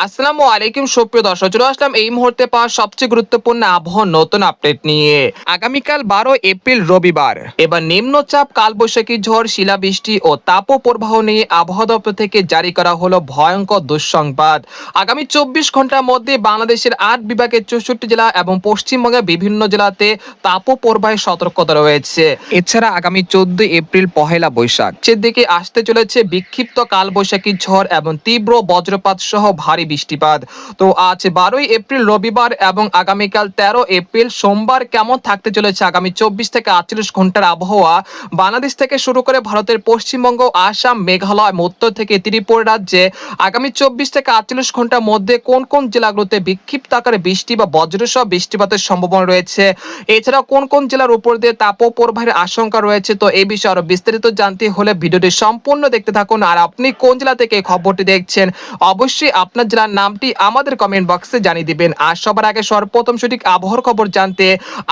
আসসালামু আলাইকুম সুপ্রিয় দর্শক, চলে আসলাম এই মুহূর্তে পাওয়া সবচেয়ে গুরুত্বপূর্ণ আবহাওয়ার নতুন আপডেট নিয়ে। আগামীকাল 12 এপ্রিল রবিবার। এবার নিম্নচাপ, কালবৈশাখী ঝড়, শিলাবৃষ্টি ও তাপপ্রবাহ নিয়ে আবহাওয়া দপ্তর থেকে জারি করা হলো ভয়ঙ্কর দুঃসংবাদ। আগামী 24 ঘন্টার মধ্যে বাংলাদেশের 8 বিভাগের 64 জেলা এবং পশ্চিমবঙ্গের বিভিন্ন জেলাতে তাপপ্রবাহের সতর্কতা রয়েছে। এছাড়া আগামী 14 এপ্রিল পহেলা বৈশাখ দিকে আসতে চলেছে বিক্ষিপ্ত কালবৈশাখী ঝড় এবং তীব্র বজ্রপাত সহ ভারী বৃষ্টিপাত। তো আজ 12 এপ্রিল রবিবার এবং আগামীকাল 13 এপ্রিল সোমবার কেমন থাকতে চলেছে আগামী 24 থেকে 48 ঘন্টার আবহাওয়া বাংলাদেশ থেকে শুরু করে ভারতের পশ্চিমবঙ্গ, আসাম, মেঘালয়, উত্তর থেকে ত্রিপুরা রাজ্যে আগামী 24 থেকে 48 ঘন্টার মধ্যে কোন কোন জেলাগুলোতে বিক্ষিপ্ত আকারে বৃষ্টি বা বজ্রসহ বৃষ্টিপাতের সম্ভাবনা রয়েছে, এছাড়া কোন কোন জেলার উপর দিয়ে তাপপ্রবাহের আশঙ্কা রয়েছে। তো এই বিষয়ে আরো বিস্তারিত জানতে হলে ভিডিওটি সম্পূর্ণ দেখতে থাকুন। আর আপনি কোন জেলা থেকে খবরটি দেখছেন অবশ্যই আপনার জেলার নামটি আমাদের কমেন্ট বক্সে জানিয়ে দিবেন। আর সবার আগে সর্বপ্রথম সঠিক আবহাওয়ার খবর জানতে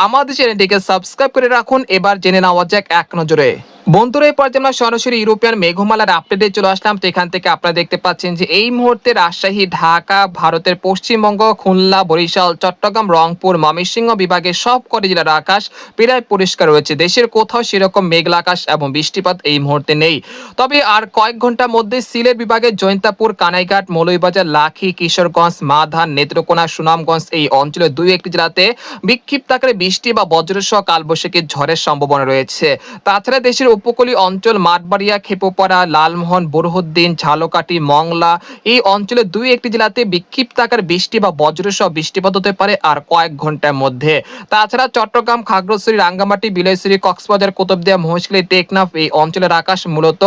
আমাদের চ্যানেলটিকে সাবস্ক্রাইব করে রাখুন। এবার জেনে নেওয়া যাক এক নজরে। বন্ধুরা, এই পর্যায়ে আমরা সরাসরি ইউরোপিয়ান মেঘমালার আপডেটে চলে আসলাম। তো এখান থেকে আপনারা দেখতে পাচ্ছেন যে এই মুহূর্তে রাজশাহী, ঢাকা, ভারতের পশ্চিমবঙ্গ, খুলনা, বরিশাল, চট্টগ্রাম, রংপুর, ময়মনসিংহ বিভাগের সব কটি জেলার আকাশ প্রায় পরিষ্কার রয়েছে। দেশের কোথাও সেরকম মেঘলা আকাশ এবং বৃষ্টিপাত এই মুহূর্তে নেই। তবে আর কয়েক ঘন্টার মধ্যে সিলেট বিভাগের জৈন্তাপুর, কানাইঘাট, মৌলভীবাজার, লাখি, কিশোরগঞ্জ, মাধান, নেত্রকোনা, সুনামগঞ্জ এই অঞ্চলের দুই একটি জেলাতে বিক্ষিপ্ত আকারে বৃষ্টি বা বজ্রসহ কালবৈশাখী ঝড়ের সম্ভাবনা রয়েছে। তাছাড়া দেশের উপকূলীয় অঞ্চল মাঠবাড়িয়া, খেপুপাড়া, লালমোহন, বুরহুদ্দিন, ঝালকাঠি, মংলা এই অঞ্চলের দুই একটি জেলাতে বিক্ষিপ্ত আকারে বৃষ্টি বা বজ্রসহ বৃষ্টিপাত হতে পারে আর কয়েক ঘন্টার মধ্যে। তাছাড়া চট্টগ্রাম, খাগড়াছড়ি, রাঙ্গামাটি, বিলাইছড়ি, কক্সবাজার, কুতুবদিয়া, মহেশখালী, টেকনাফ এই অঞ্চলের আকাশ মূলত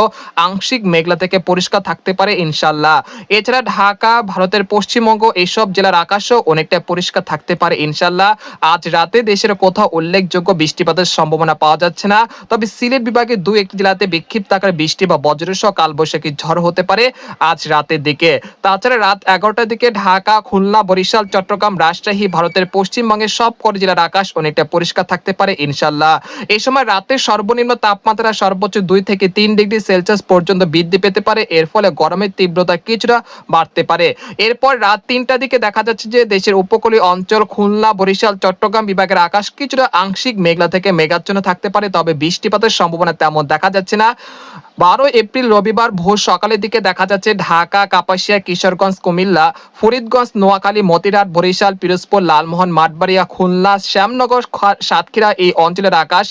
আংশিক মেঘলা থেকে পরিষ্কার থাকতে পারে ইনশাল্লাহ। এছাড়া ঢাকা, ভারতের পশ্চিমবঙ্গ এইসব জেলার আকাশও অনেকটা পরিষ্কার থাকতে পারে ইনশাল্লাহ। আজ রাতে দেশের কোথাও উল্লেখযোগ্য বৃষ্টিপাতের সম্ভাবনা পাওয়া যাচ্ছে না। তবে সিলেট বিভাগের দুই একটি জেলাতে বিক্ষিপ্ত আকারে বৃষ্টি বা বজ্রসহ কালবৈশাখী ঝড় হতে পারে আজ রাতের দিকে। তাছাড়া রাত 11টার দিকে ঢাকা, খুলনা, বরিশাল, চট্টগ্রাম, রাজশাহী, ভারতের পশ্চিমবঙ্গের সব কটি জেলার আকাশ অনেকটা পরিষ্কার থাকতে পারে ইনশাল্লাহ। এই সময় রাতের সর্বনিম্ন তাপমাত্রা সর্বোচ্চ 2 থেকে 3 ডিগ্রি সেলসিয়াস পর্যন্ত বৃদ্ধি পেতে পারে। এর ফলে গরমের তীব্রতা কিছুটা বাড়তে পারে। এরপর রাত 3টার দিকে দেখা যাচ্ছে যে দেশের উপকূলীয় অঞ্চল খুলনা, বরিশাল, চট্টগ্রাম বিভাগের আকাশ কিছুটা আংশিক মেঘলা থেকে মেঘাচ্ছন্ন থাকতে পারে। তবে বৃষ্টিপাতের সম্ভাবনা তেমন দেখা যাচ্ছে না। 12 এপ্রিল রবিবার ভোর সকালের দিকে দেখা যাচ্ছে ঢাকা, কাপাসিয়া, কিশোরগঞ্জ, কুমিল্লা, ফরিদগঞ্জ, নোয়াখালী, মতিরাট, বরিশাল, পিরোজপুর, লালমোহন, মাঠবাড়িয়া, খুলনা, শ্যামনগর, সাতক্ষীরা এই অঞ্চলের আকাশ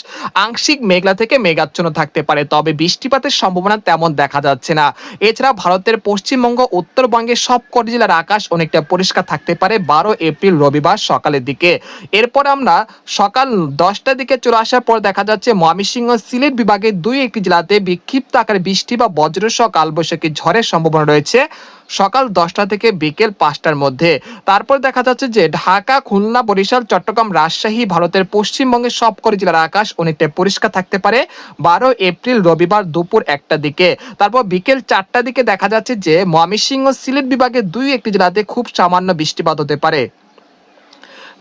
আংশিক মেঘলা থেকে মেঘাচ্ছন্ন থাকতে পারে। তবে বৃষ্টিপাতের সম্ভাবনা তেমন দেখা যাচ্ছে না। এছাড়া ভারতের পশ্চিমবঙ্গ, উত্তরবঙ্গের সব কটি জেলার আকাশ অনেকটা পরিষ্কার থাকতে পারে 12 এপ্রিল রবিবার সকালের দিকে। এরপর আমরা সকাল 10টার দিকে চলে আসার পর দেখা যাচ্ছে ময়মনসিংহ, সিলেট বিভাগের দুই একটি জেলাতে বিক্ষিপ্ত আকারে বৃষ্টি বা বজ্রসহ কালবৈশাখী ঝড়ের সম্ভাবনা রয়েছে সকাল 10টা থেকে বিকেল 5টার মধ্যে। তারপর দেখা যাচ্ছে যে ঢাকা, খুলনা, বরিশাল, চট্টগ্রাম, রাজশাহী, ভারতের পশ্চিমবঙ্গের সবকটি জেলার আকাশ অনেকটা পরিষ্কার থাকতে পারে 12 এপ্রিল রবিবার দুপুর 1টার দিকে। তারপর বিকেল 4টার দিকে দেখা যাচ্ছে যে ময়মনসিংহ, সিলেট বিভাগের দুই একটি জেলাতে খুব সামান্য বৃষ্টিপাত হতে পারে।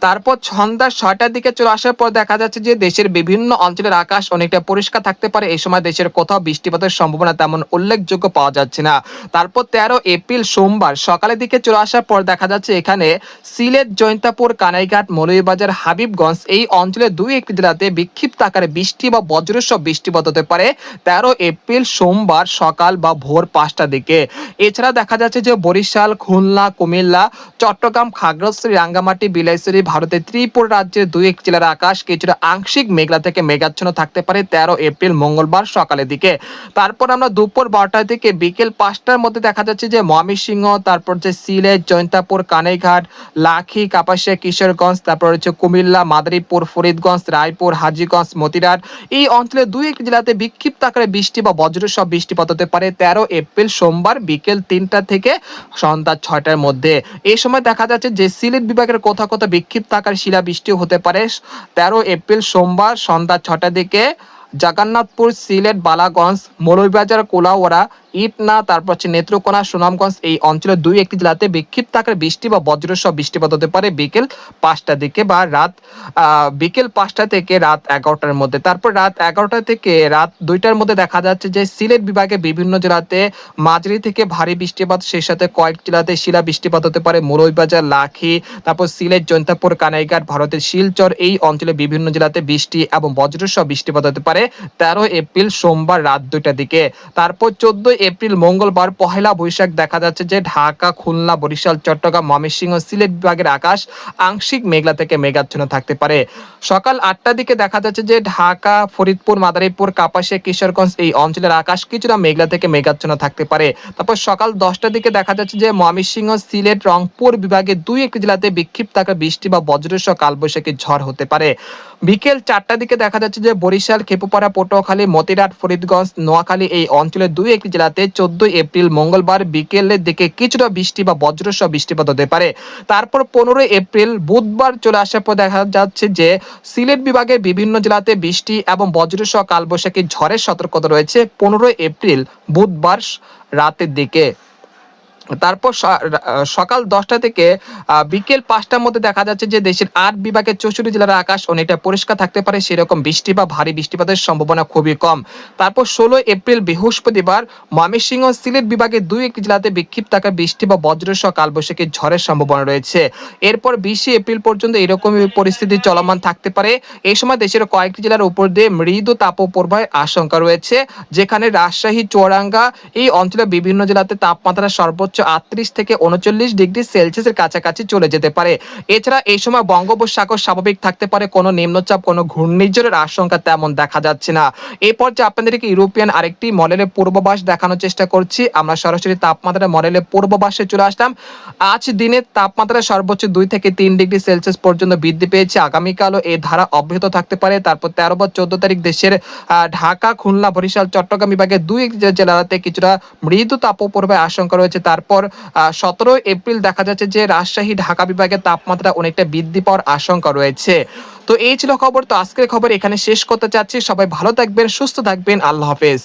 তারপর সন্ধ্যা 6টার দিকে চলে আসার পর দেখা যাচ্ছে যে দেশের বিভিন্ন অঞ্চলের আকাশ অনেকটা পরিষ্কার থাকতে পারে। এই সময় দেশের কোথাও বৃষ্টিপাতের সম্ভাবনা তেমন উল্লেখযোগ্য পাওয়া যাচ্ছে না। তারপর 13 এপ্রিল সোমবার সকালের দিকে চলে আসার পর দেখা যাচ্ছে এখানে সিলেট, জৈন্তাপুর, কানাইঘাট, মৌলভীবাজার, হাবিবগঞ্জ এই অঞ্চলের দুই একটি জেলাতে বিক্ষিপ্ত আকারে বৃষ্টি বা বজ্রসহ বৃষ্টিপাত হতে পারে 13 এপ্রিল সোমবার সকাল বা ভোর 5টার দিকে। এছাড়া দেখা যাচ্ছে যে বরিশাল, খুলনা, কুমিল্লা, চট্টগ্রাম, খাগড়াছড়ি, রাঙ্গামাটি, বিলাইছড়ি, ভারতের ত্রিপুরা রাজ্যের দুই এক জেলার আকাশ কিছুটা আংশিক মেঘলা থেকে মেঘাচ্ছন্ন থাকতে পারে 13 এপ্রিল মঙ্গলবার সকালের দিকে। তারপর আমরা দুপুর 12টার থেকে বিকেল 5টার মধ্যে দেখা যাচ্ছে যে ময়মনসিংহ, তারপর যে সিলেট, জৈন্তাপুর, কানাইঘাট, লাখি, কাপাসিয়া, কিশোরগঞ্জ, তারপর হচ্ছে কুমিল্লা, মাদারীপুর, ফরিদগঞ্জ, রায়পুর, হাজীগঞ্জ, মতিরাট এই অঞ্চলের দুই একটি জেলাতে বিক্ষিপ্ত আকারে বৃষ্টি বা বজ্রসহ বৃষ্টিপাত হতে পারে 13 এপ্রিল সোমবার বিকেল 3টা থেকে সন্ধ্যা 6টার মধ্যে। এই সময় দেখা যাচ্ছে যে সিলেট বিভাগের কোথাও কোথাও বিক্ষিপ্ত আকার শিলাবৃষ্টি হতে পারে 13 এপ্রিল সোমবার সন্ধ্যা 6টার দিকে। জগন্নাথপুর, সিলেট, বালাগঞ্জ, মৌলভীবাজার, কোলাউড়া, ইটনা, তারপর হচ্ছে নেত্রকোনা, সুনামগঞ্জ এই অঞ্চলের দুই একটি জেলাতে বিক্ষিপ্ত আকারে বৃষ্টি বা বজ্রসহ বৃষ্টিপাত হতে পারে বিকেল 5টার দিকে বা বিকেল 5টা থেকে রাত 11টার মধ্যে। তারপর রাত 11টা থেকে রাত 2টার মধ্যে দেখা যাচ্ছে যে সিলেট বিভাগে বিভিন্ন জেলাতে মাঝারি থেকে ভারী বৃষ্টিপাত, সেই সাথে কয়েক জেলাতে শিলা বৃষ্টিপাত হতে পারে। মৌলভীবাজার, লাখি, তারপর সিলেট, জৈন্তাপুর, কানাইঘাট, ভারতের শিলচর এই অঞ্চলে বিভিন্ন জেলাতে বৃষ্টি এবং বজ্রসহ বৃষ্টিপাত হতে পারে 13 এপ্রিল সোমবার রাত 2টার দিকে। তারপর 14 এপ্রিল মঙ্গলবার পহেলা বৈশাখ দেখা যাচ্ছে যে ঢাকা, খুলনা, বরিশাল, চট্টগ্রাম, ময়মনসিংহ, সিলেট বিভাগের আকাশ আংশিক মেঘলা থেকে মেঘাচ্ছন্ন থাকতে পারে। সকাল 8টার দিকে দেখা যাচ্ছে যে ঢাকা, ফরিদপুর, মাদারীপুর, কাপাসিয়া, কিশোরগঞ্জ এই অঞ্চলের আকাশ কিছুটা মেঘলা থেকে মেঘাচ্ছন্ন থাকতে পারে। তারপর সকাল 10টার দিকে দেখা যাচ্ছে যে ময়মনসিংহ, সিলেট, রংপুর বিভাগে দুই একটি জেলাতে বিক্ষিপ্ত আকারে বৃষ্টি বা বজ্রসহ কালবৈশাখী ঝড় হতে পারে। বিকেল 4টার দিকে দেখা যাচ্ছে যে বরিশাল, খেপুপাড়া, পটুয়াখালী, মতিরাট, ফরিদগঞ্জ, নোয়াখালী এই অঞ্চলের দুই একটি জেলাতে 14 এপ্রিল মঙ্গলবার বিকেলের দিকে কিছুটা বৃষ্টি বা বজ্রসহ বৃষ্টিপাত হতে পারে। তারপর 15 এপ্রিল বুধবার চলে আসার পর দেখা যাচ্ছে যে সিলেট বিভাগের বিভিন্ন জেলাতে বৃষ্টি এবং বজ্রসহ কালবৈশাখী ঝড়ের সতর্কতা রয়েছে 15 এপ্রিল বুধবার রাতের দিকে। তারপর সকাল 10টা থেকে বিকেল 5টার মধ্যে দেখা যাচ্ছে যে দেশের 8 বিভাগের 64 জেলার আকাশ অনেকটা পরিষ্কার থাকতে পারে, সেরকম বৃষ্টি বা ভারী বৃষ্টিপাতের সম্ভাবনা খুবই কম। তারপর 16 এপ্রিল বৃহস্পতিবার ময়মনসিংহ, সিলেট বিভাগের দুই একটি জেলাতে বিক্ষিপ্ত আকারে বৃষ্টি বা বজ্রসহ কালবৈশাখী ঝড়ের সম্ভাবনা রয়েছে। এরপর 20 এপ্রিল পর্যন্ত এরকমই পরিস্থিতি চলমান থাকতে পারে। এই সময় দেশের কয়েকটি জেলার উপর দিয়ে মৃদু তাপপ্রবাহের আশঙ্কা রয়েছে, যেখানে রাজশাহী, চুয়াডাঙ্গা এই অঞ্চলের বিভিন্ন জেলাতে তাপমাত্রা সর্বোচ্চ 38 থেকে 39 ডিগ্রি সেলসিয়াসের কাছাকাছি চলে যেতে পারে। এছাড়া এই সময় বঙ্গোপসাগর স্বাভাবিক থাকতে পারে, কোনো নিম্নচাপ, কোনো ঘূর্ণিঝড়ের আশঙ্কা তেমন দেখা যাচ্ছে না। এই পর্যায়ে আপনাদেরকে ইউরোপিয়ান আরেকটি মডেলের পূর্বাভাস দেখানোর চেষ্টা করছি। আমরা সরাসরি তাপমাত্রা মডেলের পূর্বাভাসে চলে আসলাম। আজ দিনের তাপমাত্রা সর্বোচ্চ 2 থেকে 3 ডিগ্রি সেলসিয়াস পর্যন্ত বৃদ্ধি পেয়েছে। আগামীকালও এই ধারা অব্যাহত থাকতে পারে। তারপর 13 বা 14 তারিখ দেশের ঢাকা, খুলনা, বরিশাল, চট্টগ্রাম বিভাগের দুই জেলাতে কিছুটা মৃদু তাপপ্রবাহের আশঙ্কা রয়েছে। তারপর 17 এপ্রিল দেখা যাচ্ছে যে রাজশাহী, ঢাকা বিভাগের তাপমাত্রা অনেকটা বৃদ্ধি পাওয়ার আশঙ্কা রয়েছে। তো এই ছিল খবর। তো আজকের খবর এখানে শেষ করতে চাচ্ছি। সবাই ভালো থাকবেন, সুস্থ থাকবেন। আল্লাহ হাফেজ।